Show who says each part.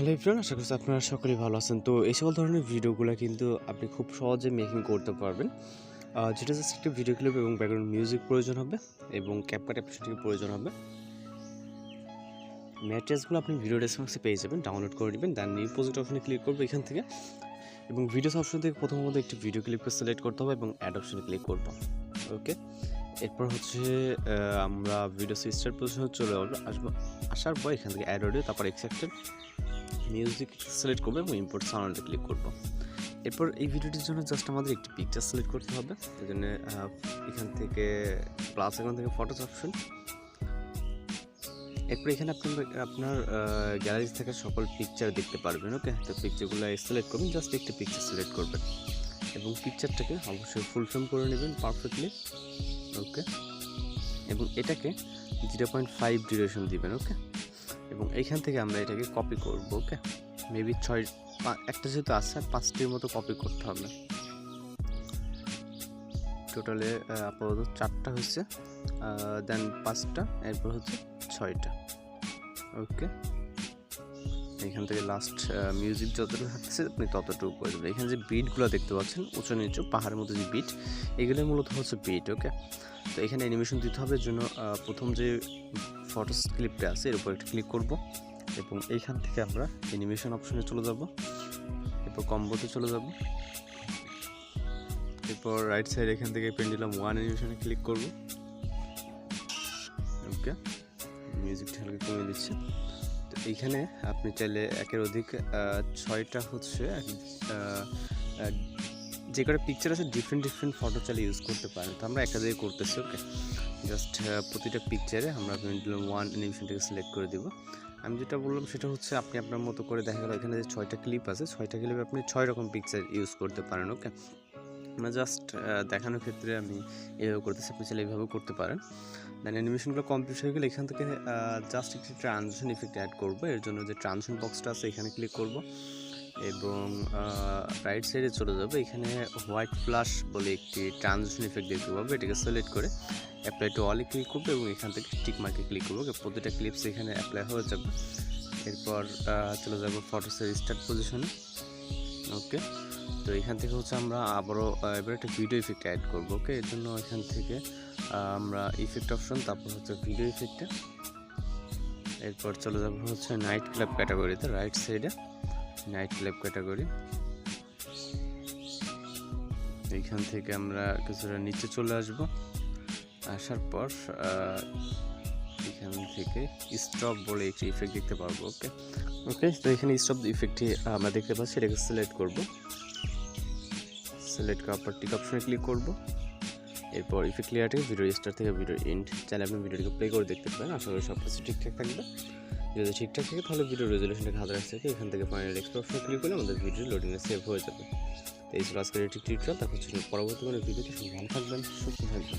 Speaker 1: Hello everyone, আশা করছি আপনারা সকলেই ভালো আছেন। তো এই সকল ধরনের ভিডিওগুলো কিন্তু আপনি খুব সহজে মেকিং করতে পারবেন। যেটা জাস্ট একটা ভিডিও ক্লিপ এবং ব্যাকগ্রাউন্ড মিউজিক প্রয়োজন হবে এবং ক্যাপকাট অ্যাপ্লিকেশনটি প্রয়োজন হবে। ম্যাটেরিয়ালসগুলো আপনি ভিডিও ডেসক্রিপশনে পেয়ে যাবেন, ডাউনলোড করে নেবেন। দেন নিউ প্রজেক্ট অপশনে ক্লিক করবো এখান থেকে, এবং ভিডিওস অপশন থেকে প্রথমত একটি ভিডিও ক্লিপকে সিলেক্ট করতে হবে এবং অ্যাড অপশনে ক্লিক করবো। ওকে, এরপর হচ্ছে আমরা ভিডিও স্টার্ট পজিশনে চলে আসবো। আসার পর এখান থেকে অ্যাড অডিও, তারপর এক্সট্রাক্টেড মিউজিক সিলেক্ট করবো এবং ইম্পোর্ট সাউন্ডে ক্লিক করবো। এরপর এই ভিডিওটির জন্য জাস্ট আমাদের একটি পিকচার সিলেক্ট করতে হবে। এই জন্য এখান থেকে প্লাস এখান থেকে ফটোস অপশন। এরপর এখানে আপনার গ্যালারি থেকে সকল পিকচার দেখতে পারবেন। ওকে, তো পিকচারগুলো সিলেক্ট করবেন, জাস্ট একটি পিকচার সিলেক্ট করবেন এবং পিকচারটাকে অবশ্যই ফুল ফ্রেম করে নেবেন পারফেক্টলি। ওকে, এবং এটাকে 0.5 ডিউরেশন দিবেন। ওকে, এবং এইখান থেকে আমরা এটাকে কপি করব। ওকে, মেবি একটা যেহেতু আছে আর 5টির মতো কপি করতে হবে। টোটালে আপাতত 4টা হয়েছে, দেন 5টা, এরপর হচ্ছে 6টা। ওকে, এখান থেকে লাস্ট মিউজিক যতটুকু থাকছে আপনি ততটুকু করে দেবেন। এখানে যে বিটগুলো দেখতে পাচ্ছেন উঁচু নিচু পাহাড়ের মধ্যে যে বিট, এগুলো মূলত হচ্ছে বিট। ওকে, তো এখানে অ্যানিমেশন দিতে হবে। জন্য প্রথম যে ফটোস ক্লিপটা আছে এর উপর একটা ক্লিক করব এবং এইখান থেকে আমরা অ্যানিমেশন অপশনে চলে যাব, এরপর কম্বোতে চলে যাব, এরপর রাইট সাইড এখান থেকে পেন্ডুলাম 1 অ্যানিমেশনে ক্লিক করব। ওকে, মিউজিকটা হালকা কমিয়ে দিচ্ছি। তো এইখানে আপনি চাইলে একের অধিক 6টা হচ্ছে যে কটা পিকচার আছে ডিফারেন্ট ফটো চাইলে ইউজ করতে পারেন। তো আমরা একটা দিয়ে করতেছি। ওকে, জাস্ট প্রতিটা পিকচারে আমরা পেন্ডুলাম 1 অ্যানিমেশনটাকে সিলেক্ট করে দিব। আমি যেটা বললাম সেটা হচ্ছে আপনি আপনার মতো করে, দেখা গেল এখানে যে 6টা ক্লিপ আছে, 6টা ক্লিপে আপনি 6 রকম পিকচার ইউজ করতে পারেন। ওকে, আমরা জাস্ট দেখানোর ক্ষেত্রে আমি এইভাবে করতেছি, আপনি চাইলে এইভাবে করতে পারেন। দেন অ্যানিমেশনগুলো কমপ্লিট হয়ে গেলে এখান থেকে জাস্ট একটি ট্রানজিশন ইফেক্ট অ্যাড করবো। এর জন্য যে ট্রানজিশন বক্সটা আছে এখানে ক্লিক করব এবং রাইট সাইডে চলে যাবো। এখানে হোয়াইট ফ্লাশ বলে একটি ট্রানজিশন ইফেক্ট দেখতে পাবো। এটাকে সিলেক্ট করে অ্যাপ্লাই টু অলে ক্লিক করবো এবং এখান থেকে টিক মার্কে ক্লিক করবো। প্রতিটা ক্লিপস এখানে অ্যাপ্লাই হয়ে যাবে। এরপর চলে যাবো ফটোসের স্টার্ট পজিশনে। ওকে, তো এখান থেকে হচ্ছে আমরা আবারও এবার একটা ভিডিও ইফেক্ট অ্যাড করবো। ওকে, এর জন্য এখান থেকে আমরা ইফেক্ট অপশন, তারপর হচ্ছে ভিডিও ইফেক্টে, এরপর চলে যাবো হচ্ছে নাইট ক্লাব ক্যাটাগরিতে। রাইট সাইডে নাইট ক্লাব ক্যাটাগরি, এইখান থেকে আমরা কিছুটা নিচে চলে আসব। আসার পর এখান থেকে স্টপ বলে একটি ইফেক্ট দেখতে পারবো। ওকে ওকে তো এখানে স্টপ ইফেক্টটি আমরা দেখতে পাচ্ছি, এটাকে সিলেক্ট করব। সিলেক্ট করার পর টিক অপশনে ক্লিক করব। এরপর ইফেক্ট লেয়ারটাকে ভিডিও স্টার্ট থেকে ভিডিও এন্ড চাইলে আপনি ভিডিওটিকে প্লে করে দেখতে পারেন। আশা করি সব কিছু ঠিকঠাক থাকবে। যদি ঠিকঠাক থাকে তাহলে ভিডিও রেজলিউশনটাকে 1000 থেকে এখান থেকে ফাইনাল এক্সপোর্ট অপশনে ক্লিক করলে আমাদের ভিডিও লোডিংয়ে সেভ হয়ে যাবে। তো এই ছিল আজকের একটি টিউটোরিয়াল। তারপর পরবর্তী কোনো ভিডিওতে ভালো থাকবেন, সুস্থ থাকবেন।